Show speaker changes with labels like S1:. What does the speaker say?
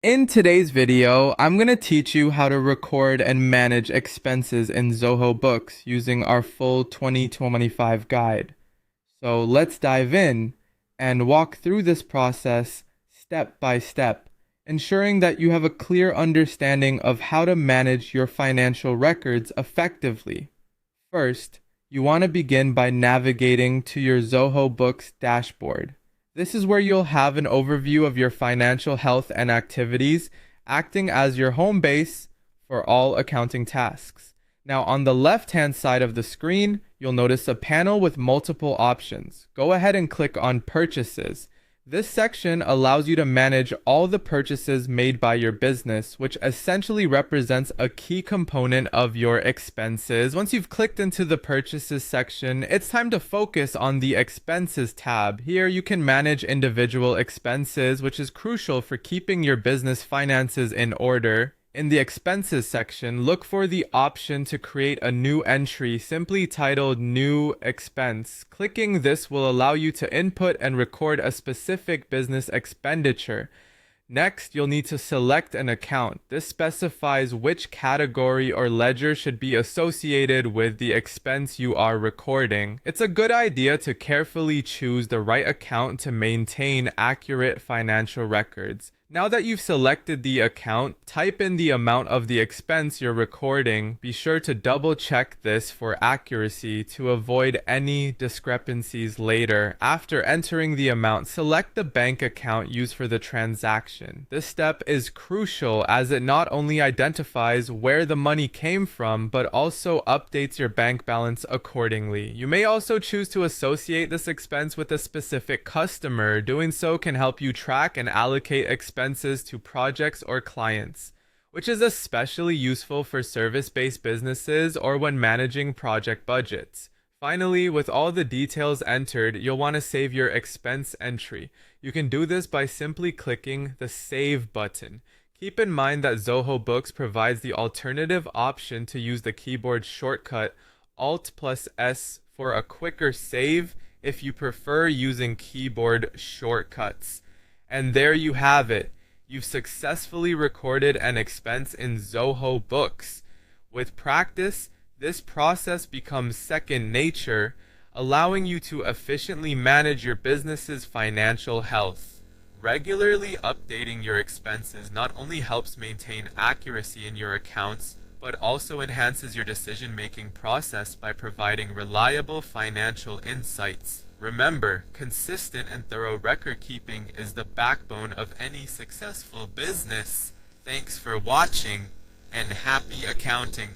S1: In today's video, I'm going to teach you how to record and manage expenses in Zoho Books using our full 2025 guide. So let's dive in and walk through this process step by step, ensuring that you have a clear understanding of how to manage your financial records effectively. First, you want to begin by navigating to your Zoho Books dashboard. This is where you'll have an overview of your financial health and activities, acting as your home base for all accounting tasks. Now, on the left-hand side of the screen, you'll notice a panel with multiple options. Go ahead and click on Purchases. This section allows you to manage all the purchases made by your business, which essentially represents a key component of your expenses. Once you've clicked into the Purchases section, it's time to focus on the Expenses tab. Here you can manage individual expenses, which is crucial for keeping your business finances in order. In the Expenses section, look for the option to create a new entry simply titled New Expense. Clicking this will allow you to input and record a specific business expenditure. Next, you'll need to select an account. This specifies which category or ledger should be associated with the expense you are recording. It's a good idea to carefully choose the right account to maintain accurate financial records. Now that you've selected the account, type in the amount of the expense you're recording. Be sure to double check this for accuracy to avoid any discrepancies later. After entering the amount, select the bank account used for the transaction. This step is crucial as it not only identifies where the money came from, but also updates your bank balance accordingly. You may also choose to associate this expense with a specific customer. Doing so can help you track and allocate expenses to projects or clients, which is especially useful for service-based businesses or when managing project budgets. Finally, with all the details entered, you'll want to save your expense entry. You can do this by simply clicking the Save button. Keep in mind that Zoho Books provides the alternative option to use the keyboard shortcut Alt+S for a quicker save if you prefer using keyboard shortcuts. And there you have it. You've successfully recorded an expense in Zoho Books. With practice, this process becomes second nature, allowing you to efficiently manage your business's financial health. Regularly updating your expenses not only helps maintain accuracy in your accounts, but also enhances your decision-making process by providing reliable financial insights. Remember, consistent and thorough record keeping is the backbone of any successful business. Thanks for watching, and happy accounting!